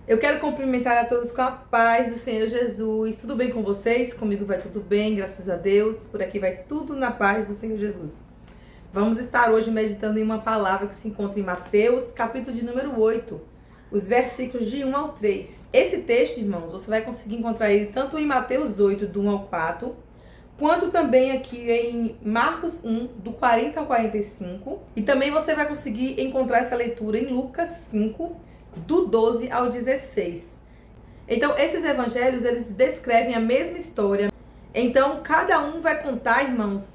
Eu quero cumprimentar a todos com a paz do Senhor Jesus. Tudo bem com vocês? Comigo vai tudo bem, graças a Deus. Por aqui vai tudo na paz do Senhor Jesus. Vamos estar hoje meditando em uma palavra que se encontra em Mateus, capítulo de número 8, os versículos de 1 ao 3. Esse texto, irmãos, você vai conseguir encontrar ele tanto em Mateus 8, do 1 ao 4, quanto também aqui em Marcos 1, do 40 ao 45. E também você vai conseguir encontrar essa leitura em Lucas 5, do 12 ao 16. Então, esses evangelhos, eles descrevem a mesma história. Então, cada um vai contar, irmãos,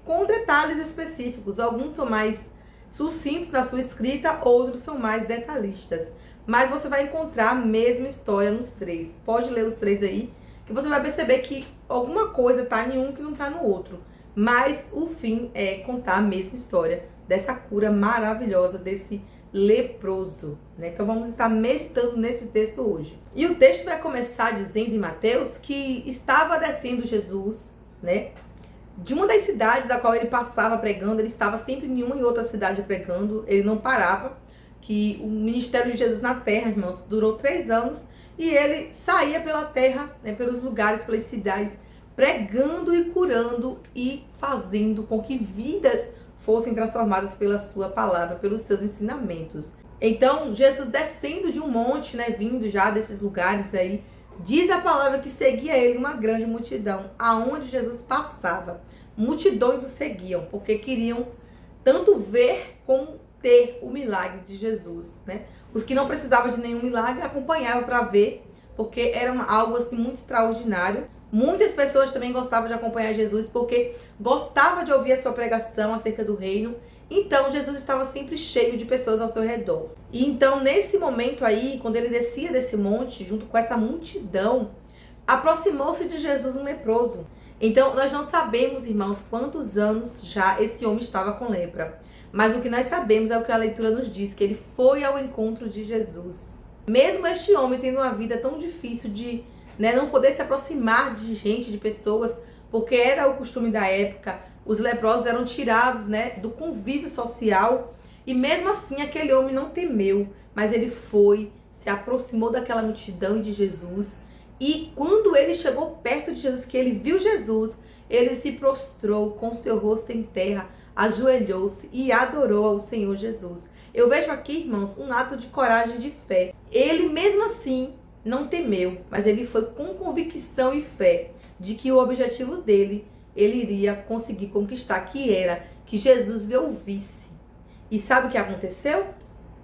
com detalhes específicos. Alguns são mais sucintos na sua escrita, outros são mais detalhistas. Mas você vai encontrar a mesma história nos três. Pode ler os três aí, que você vai perceber que alguma coisa está em um que não está no outro. Mas o fim é contar a mesma história dessa cura maravilhosa, desse leproso, né? Então vamos estar meditando nesse texto hoje. E o texto vai começar dizendo em Mateus que estava descendo Jesus, né, de uma das cidades a qual ele passava pregando. Ele estava sempre em uma e outra cidade pregando, ele não parava. Que o ministério de Jesus na terra, irmãos, durou 3 anos, e ele saía pela terra, né, pelos lugares, pelas cidades, pregando e curando e fazendo com que vidas fossem transformadas pela sua palavra, pelos seus ensinamentos. Então, Jesus descendo de um monte, né, vindo já desses lugares aí, diz a palavra que seguia ele uma grande multidão. Aonde Jesus passava, multidões o seguiam, porque queriam tanto ver como ter o milagre de Jesus, né? Os que não precisavam de nenhum milagre acompanhavam para ver, porque era algo assim muito extraordinário. Muitas pessoas também gostavam de acompanhar Jesus porque gostavam de ouvir a sua pregação acerca do reino. Então, Jesus estava sempre cheio de pessoas ao seu redor. E então, nesse momento aí, quando ele descia desse monte, junto com essa multidão, aproximou-se de Jesus um leproso. Então, nós não sabemos, irmãos, quantos anos já esse homem estava com lepra. Mas o que nós sabemos é o que a leitura nos diz, que ele foi ao encontro de Jesus. Mesmo este homem tendo uma vida tão difícil de não poder se aproximar de gente, de pessoas, porque era o costume da época, os leprosos eram tirados, né, do convívio social, e mesmo assim aquele homem não temeu, mas ele foi, se aproximou daquela multidão e de Jesus, e quando ele chegou perto de Jesus, que ele viu Jesus, ele se prostrou com seu rosto em terra, ajoelhou-se e adorou ao Senhor Jesus. Eu vejo aqui, irmãos, um ato de coragem e de fé. Ele mesmo assim não temeu, mas ele foi com convicção e fé de que o objetivo dele, ele iria conseguir conquistar, que era que Jesus o ouvisse. E sabe o que aconteceu?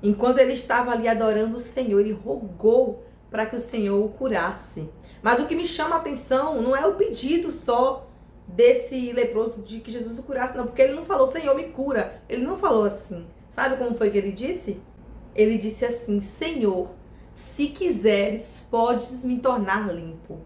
Enquanto ele estava ali adorando o Senhor, ele rogou para que o Senhor o curasse. Mas o que me chama a atenção não é o pedido só desse leproso de que Jesus o curasse, não, porque ele não falou, Senhor, me cura. Ele não falou assim. Sabe como foi que ele disse? Ele disse assim, Senhor, se quiseres, podes me tornar limpo.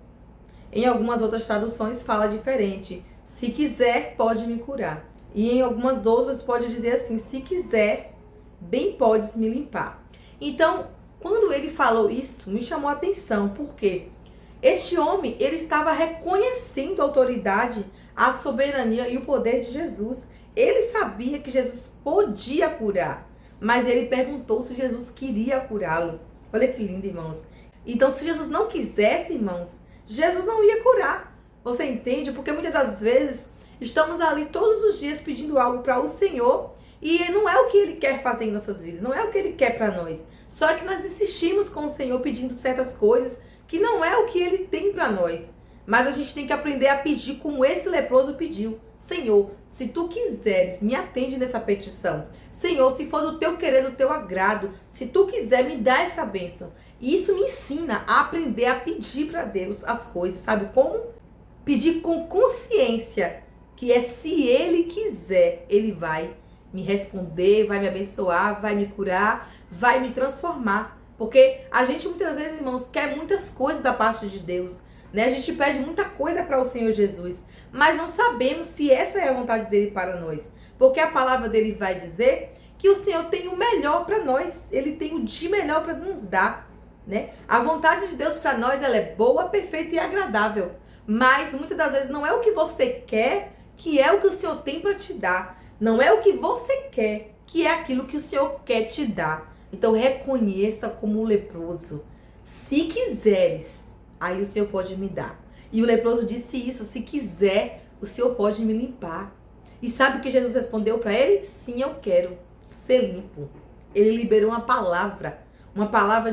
Em algumas outras traduções fala diferente. Se quiser, pode me curar. E em algumas outras pode dizer assim, se quiser, bem podes me limpar. Então, quando ele falou isso, me chamou a atenção. Por quê? Este homem, ele estava reconhecendo a autoridade, a soberania e o poder de Jesus. Ele sabia que Jesus podia curar, mas ele perguntou se Jesus queria curá-lo. Olha que lindo, irmãos. Então, se Jesus não quisesse, irmãos, Jesus não ia curar. Você entende? Porque muitas das vezes estamos ali todos os dias pedindo algo para o Senhor e não é o que Ele quer fazer em nossas vidas, não é o que Ele quer para nós. Só que nós insistimos com o Senhor pedindo certas coisas que não é o que Ele tem para nós. Mas a gente tem que aprender a pedir como esse leproso pediu. Senhor, se Tu quiseres, me atende nessa petição. Senhor, se for do Teu querer, do Teu agrado, se Tu quiser, me dá essa bênção. E isso me ensina a aprender a pedir para Deus as coisas, sabe como? Pedir com consciência, que é se Ele quiser, Ele vai me responder, vai me abençoar, vai me curar, vai me transformar. Porque a gente muitas vezes, irmãos, quer muitas coisas da parte de Deus, né? A gente pede muita coisa para o Senhor Jesus, mas não sabemos se essa é a vontade dele para nós. Porque a palavra dele vai dizer que o Senhor tem o melhor para nós, Ele tem o de melhor para nos dar, né? A vontade de Deus para nós, ela é boa, perfeita e agradável. Mas muitas das vezes não é o que você quer, que é o que o Senhor tem para te dar. Não é o que você quer, que é aquilo que o Senhor quer te dar. Então reconheça como um leproso. se quiseres, aí o Senhor pode me dar. E o leproso disse isso: se quiser, o Senhor pode me limpar. E sabe o que Jesus respondeu para ele? Sim, eu quero ser limpo. Ele liberou uma palavra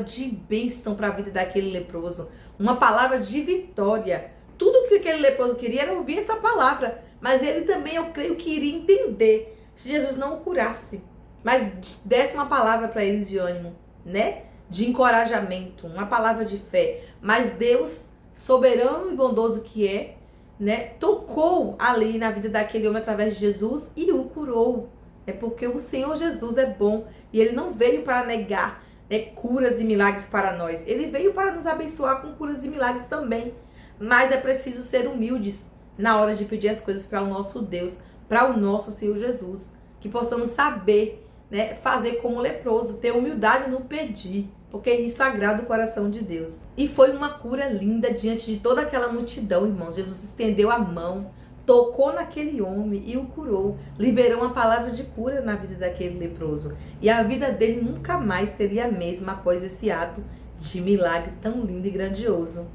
de bênção para a vida daquele leproso, uma palavra de vitória. Tudo que aquele leproso queria era ouvir essa palavra, mas ele também, eu creio, que iria entender se Jesus não o curasse, mas desse uma palavra para ele de ânimo, né? De encorajamento, uma palavra de fé. Mas Deus, soberano e bondoso que é, né, tocou ali na vida daquele homem através de Jesus e o curou. É porque o Senhor Jesus é bom e ele não veio para negar, né, curas e milagres para nós. Ele veio para nos abençoar com curas e milagres também. Mas é preciso ser humildes na hora de pedir as coisas para o nosso Deus, para o nosso Senhor Jesus. Que possamos saber, né, fazer como leproso, ter humildade no pedir, porque isso agrada o coração de Deus. E foi uma cura linda diante de toda aquela multidão, irmãos. Jesus estendeu a mão, tocou naquele homem e o curou. Liberou uma palavra de cura na vida daquele leproso. E a vida dele nunca mais seria a mesma após esse ato de milagre tão lindo e grandioso.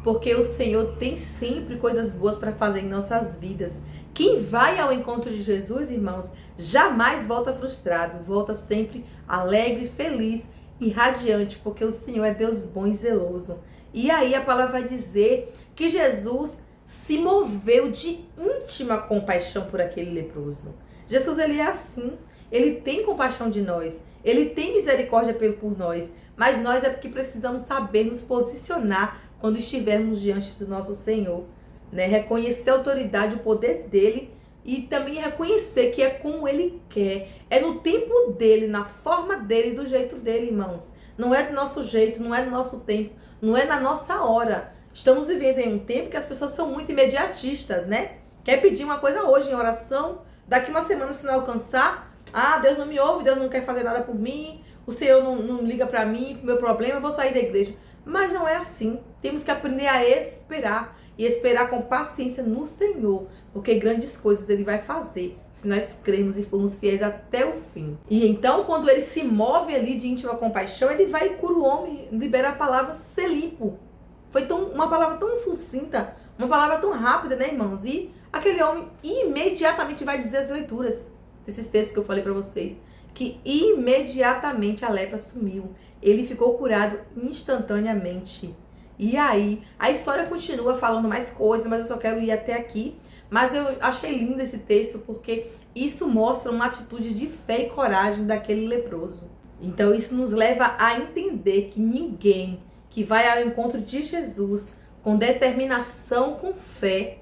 Porque o Senhor tem sempre coisas boas para fazer em nossas vidas. Quem vai ao encontro de Jesus, irmãos, jamais volta frustrado. Volta sempre alegre, feliz e radiante, porque o Senhor é Deus bom e zeloso. E aí a palavra vai dizer que Jesus se moveu de íntima compaixão por aquele leproso. Jesus, ele é assim. Ele tem compaixão de nós. Ele tem misericórdia por nós. Mas nós é porque precisamos saber nos posicionar quando estivermos diante do nosso Senhor, né? Reconhecer a autoridade, o poder dele e também reconhecer que é como ele quer. É no tempo dele, na forma dele, do jeito dele, irmãos. Não é do nosso jeito, não é do nosso tempo, não é na nossa hora. Estamos vivendo em um tempo que as pessoas são muito imediatistas, né? Quer pedir uma coisa hoje em oração, daqui uma semana se não alcançar, Deus não me ouve, Deus não quer fazer nada por mim, o Senhor não liga para mim, pro meu problema, eu vou sair da igreja. Mas não é assim. Temos que aprender a esperar. E esperar com paciência no Senhor. Porque grandes coisas Ele vai fazer. Se nós crermos e formos fiéis até o fim. E então, quando Ele se move ali de íntima compaixão, Ele vai e cura o homem. Libera a palavra ser limpo. Foi uma palavra tão sucinta. Uma palavra tão rápida, né, irmãos? E aquele homem imediatamente vai dizer as leituras desses textos que eu falei para vocês. Que imediatamente a lepra sumiu. Ele ficou curado instantaneamente. E aí, a história continua falando mais coisas, mas eu só quero ir até aqui. Mas eu achei lindo esse texto, porque isso mostra uma atitude de fé e coragem daquele leproso. Então isso nos leva a entender que ninguém que vai ao encontro de Jesus com determinação, com fé,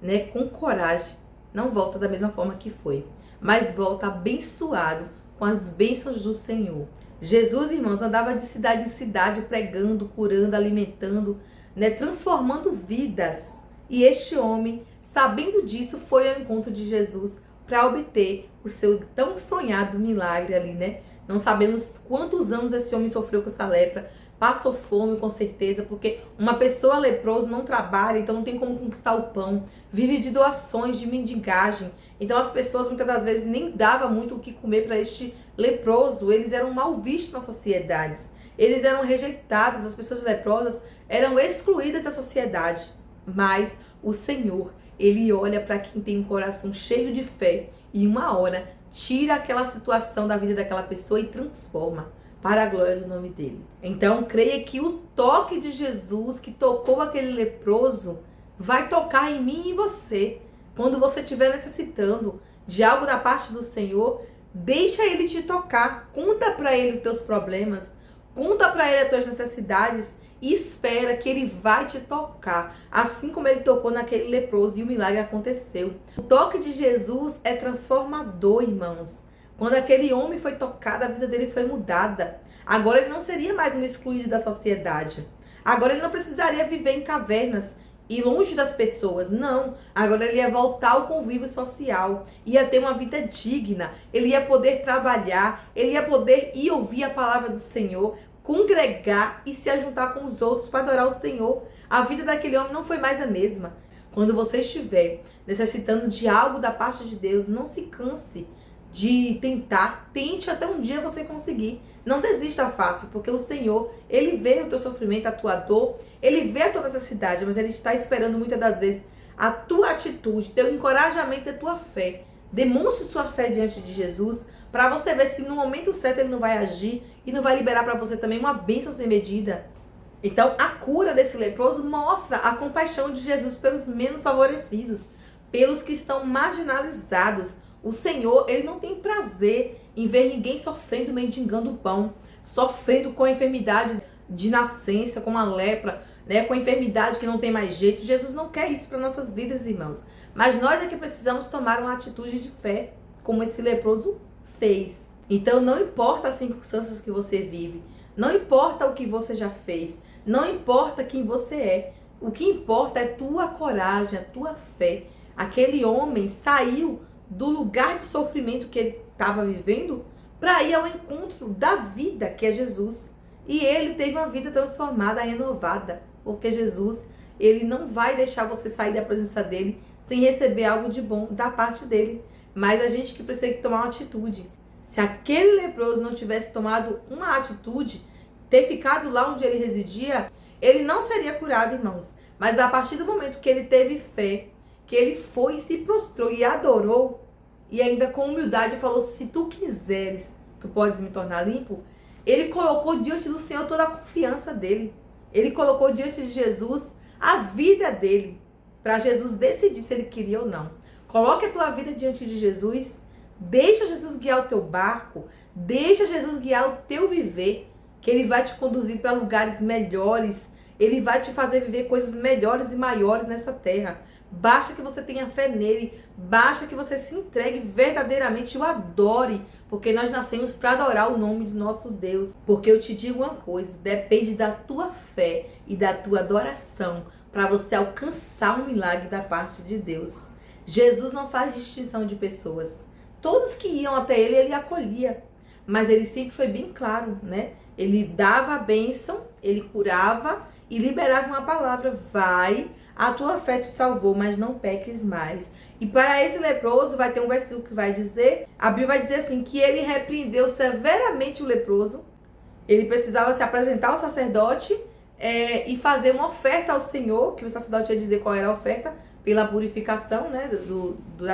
né, com coragem, não volta da mesma forma que foi, mas volta abençoado com as bênçãos do Senhor. Jesus, irmãos, andava de cidade em cidade pregando, curando, alimentando, né, transformando vidas. E este homem, sabendo disso, foi ao encontro de Jesus para obter o seu tão sonhado milagre ali, né? Não sabemos quantos anos esse homem sofreu com essa lepra. Passou fome, com certeza, porque uma pessoa leprosa não trabalha, então não tem como conquistar o pão. Vive de doações, de mendigagem. Então as pessoas muitas das vezes nem davam muito o que comer para este leproso. Eles eram mal vistos nas sociedades. Eles eram rejeitados, as pessoas leprosas eram excluídas da sociedade. Mas o Senhor, Ele olha para quem tem um coração cheio de fé e uma hora tira aquela situação da vida daquela pessoa e transforma para a glória do nome dele. Então, creia que o toque de Jesus que tocou aquele leproso vai tocar em mim e em você. Quando você estiver necessitando de algo da parte do Senhor, deixa Ele te tocar. Conta para Ele os teus problemas, conta para Ele as tuas necessidades e espera que Ele vai te tocar, assim como Ele tocou naquele leproso e o milagre aconteceu. O toque de Jesus é transformador, irmãos. Quando aquele homem foi tocado, a vida dele foi mudada. Agora ele não seria mais um excluído da sociedade. Agora ele não precisaria viver em cavernas e longe das pessoas. Não. Agora ele ia voltar ao convívio social. Ia ter uma vida digna. Ele ia poder trabalhar. Ele ia poder ir ouvir a palavra do Senhor, congregar e se ajuntar com os outros para adorar o Senhor. A vida daquele homem não foi mais a mesma. Quando você estiver necessitando de algo da parte de Deus, não se canse de tentar, tente até um dia você conseguir. Não desista fácil, porque o Senhor, Ele vê o teu sofrimento, a tua dor, Ele vê a tua necessidade, mas Ele está esperando muitas das vezes a tua atitude, teu encorajamento e a tua fé. Demonstre sua fé diante de Jesus, para você ver se no momento certo Ele não vai agir e não vai liberar para você também uma bênção sem medida. Então, a cura desse leproso mostra a compaixão de Jesus pelos menos favorecidos, pelos que estão marginalizados. O Senhor, Ele não tem prazer em ver ninguém sofrendo, mendigando o pão, sofrendo com a enfermidade de nascença, com a lepra, né, com a enfermidade que não tem mais jeito. Jesus não quer isso para nossas vidas, irmãos. Mas nós é que precisamos tomar uma atitude de fé, como esse leproso fez. Então, não importa as circunstâncias que você vive, não importa o que você já fez, não importa quem você é, o que importa é tua coragem, a tua fé. Aquele homem saiu do lugar de sofrimento que ele estava vivendo para ir ao encontro da vida, que é Jesus. E ele teve uma vida transformada, renovada, porque Jesus, Ele não vai deixar você sair da presença dEle sem receber algo de bom da parte dEle. Mas a gente que precisa tomar uma atitude. Se aquele leproso não tivesse tomado uma atitude, ter ficado lá onde ele residia, ele não seria curado, irmãos. Mas a partir do momento que ele teve fé, que ele foi e se prostrou e adorou, e ainda com humildade falou, se tu quiseres, tu podes me tornar limpo. Ele colocou diante do Senhor toda a confiança dele. Ele colocou diante de Jesus a vida dele, para Jesus decidir se ele queria ou não. Coloque a tua vida diante de Jesus, deixa Jesus guiar o teu barco, deixa Jesus guiar o teu viver, que ele vai te conduzir para lugares melhores, ele vai te fazer viver coisas melhores e maiores nessa terra. Basta que você tenha fé nele, basta que você se entregue verdadeiramente e o adore, porque nós nascemos para adorar o nome do nosso Deus. Porque eu te digo uma coisa, depende da tua fé e da tua adoração para você alcançar um milagre da parte de Deus. Jesus não faz distinção de pessoas. Todos que iam até ele, ele acolhia. Mas ele sempre foi bem claro, né? Ele dava a bênção, ele curava e liberava uma palavra. Vai, a tua fé te salvou, mas não peques mais. E para esse leproso vai ter um versículo que vai dizer, a Bíblia vai dizer assim, que ele repreendeu severamente o leproso. Ele precisava se apresentar ao sacerdote e fazer uma oferta ao Senhor, que o sacerdote ia dizer qual era a oferta, pela purificação, né,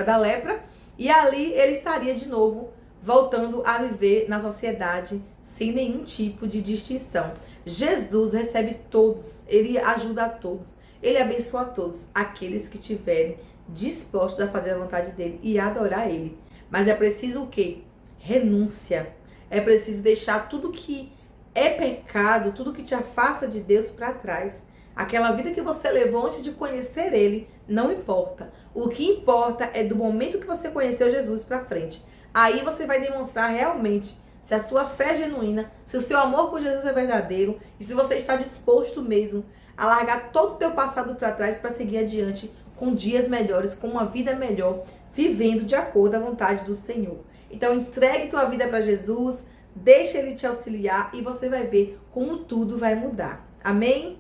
da lepra. E ali ele estaria de novo voltando a viver na sociedade sem nenhum tipo de distinção. Jesus recebe todos, ele ajuda a todos, ele abençoa a todos, aqueles que tiverem dispostos a fazer a vontade dele e adorar ele. Mas é preciso o quê? Renúncia. É preciso deixar tudo que é pecado, tudo que te afasta de Deus para trás. Aquela vida que você levou antes de conhecer ele, não importa. O que importa é do momento que você conheceu Jesus para frente. Aí você vai demonstrar realmente se a sua fé é genuína, se o seu amor por Jesus é verdadeiro e se você está disposto mesmo a largar todo o teu passado para trás para seguir adiante com dias melhores, com uma vida melhor, vivendo de acordo à vontade do Senhor. Então entregue tua vida para Jesus, deixa ele te auxiliar e você vai ver como tudo vai mudar. Amém?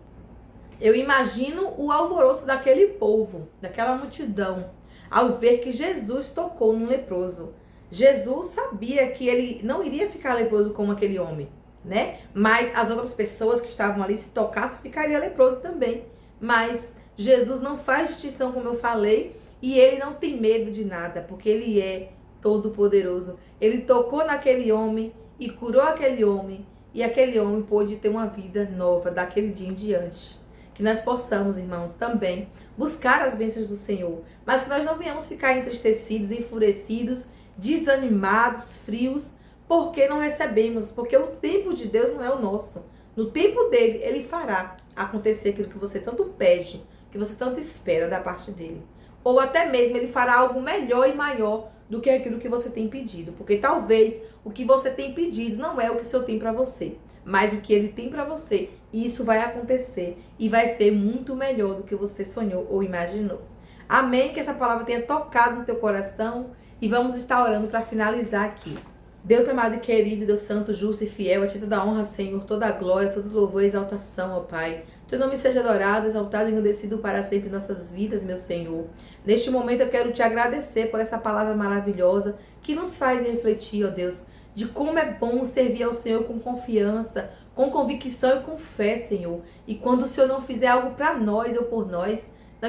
Eu imagino o alvoroço daquele povo, daquela multidão, ao ver que Jesus tocou num leproso. Jesus sabia que ele não iria ficar leproso como aquele homem, né? Mas as outras pessoas que estavam ali, se tocasse, ficaria leproso também. Mas Jesus não faz distinção, como eu falei, e ele não tem medo de nada, porque ele é todo-poderoso. Ele tocou naquele homem e curou aquele homem, e aquele homem pôde ter uma vida nova daquele dia em diante. Que nós possamos, irmãos, também buscar as bênçãos do Senhor, mas que nós não venhamos ficar entristecidos, enfurecidos, desanimados, frios, porque não recebemos, porque o tempo de Deus não é o nosso. No tempo dele, ele fará acontecer aquilo que você tanto pede, que você tanto espera da parte dele. Ou até mesmo ele fará algo melhor e maior do que aquilo que você tem pedido, porque talvez o que você tem pedido não é o que o Senhor tem para você, mas o que ele tem para você, isso vai acontecer e vai ser muito melhor do que você sonhou ou imaginou. Amém? Que essa palavra tenha tocado no teu coração e vamos estar orando para finalizar aqui. Deus amado e querido, Deus santo, justo e fiel, a ti toda a honra, Senhor, toda a glória, todo louvor e exaltação, ó Pai. Teu nome seja adorado, exaltado e engrandecido para sempre em nossas vidas, meu Senhor. Neste momento eu quero te agradecer por essa palavra maravilhosa que nos faz refletir, ó Deus, de como é bom servir ao Senhor com confiança, com convicção e com fé, Senhor. E quando o Senhor não fizer algo para nós ou por nós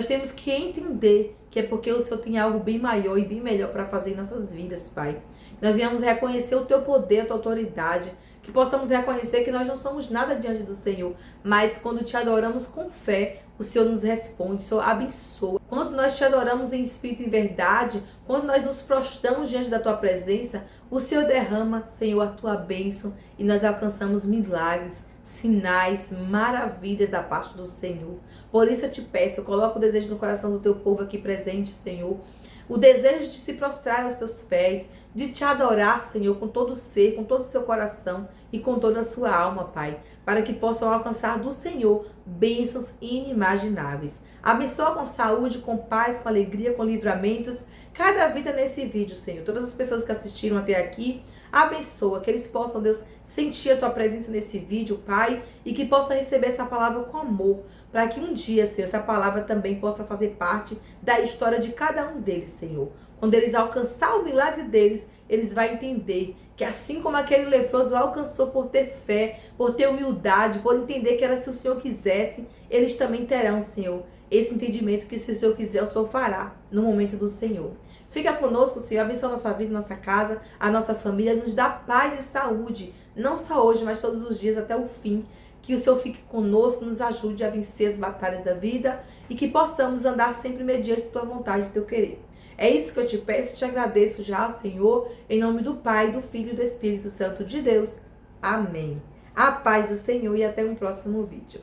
temos que entender que é porque o Senhor tem algo bem maior e bem melhor para fazer em nossas vidas, Pai. Nós venhamos reconhecer o Teu poder, a Tua autoridade, que possamos reconhecer que nós não somos nada diante do Senhor, mas quando Te adoramos com fé, o Senhor nos responde, o Senhor abençoa. Quando nós Te adoramos em espírito e em verdade, quando nós nos prostramos diante da Tua presença, o Senhor derrama, Senhor, a Tua bênção e nós alcançamos milagres, sinais, maravilhas da parte do Senhor. Por isso eu te peço, coloca o desejo no coração do teu povo aqui presente, Senhor. O desejo de se prostrar aos teus pés, de te adorar, Senhor, com todo o ser, com todo o seu coração e com toda a sua alma, Pai, para que possam alcançar do Senhor bênçãos inimagináveis. Abençoa com saúde, com paz, com alegria, com livramentos, cada vida nesse vídeo, Senhor. Todas as pessoas que assistiram até aqui, abençoa, que eles possam, Deus, sentir a Tua presença nesse vídeo, Pai, e que possam receber essa palavra com amor, para que um dia, Senhor, essa palavra também possa fazer parte da história de cada um deles, Senhor. Quando eles alcançar o milagre deles, eles vão entender que assim como aquele leproso alcançou por ter fé, por ter humildade, por entender que era se o Senhor quisesse, eles também terão, Senhor, esse entendimento que se o Senhor quiser, o Senhor fará no momento do Senhor. Fica conosco, Senhor, abençoa a nossa vida, nossa casa, a nossa família, nos dá paz e saúde, não só hoje, mas todos os dias até o fim. Que o Senhor fique conosco, nos ajude a vencer as batalhas da vida e que possamos andar sempre mediante Tua vontade e Teu querer. É isso que eu te peço e te agradeço já, Senhor, em nome do Pai, do Filho e do Espírito Santo de Deus. Amém. A paz do Senhor e até um próximo vídeo.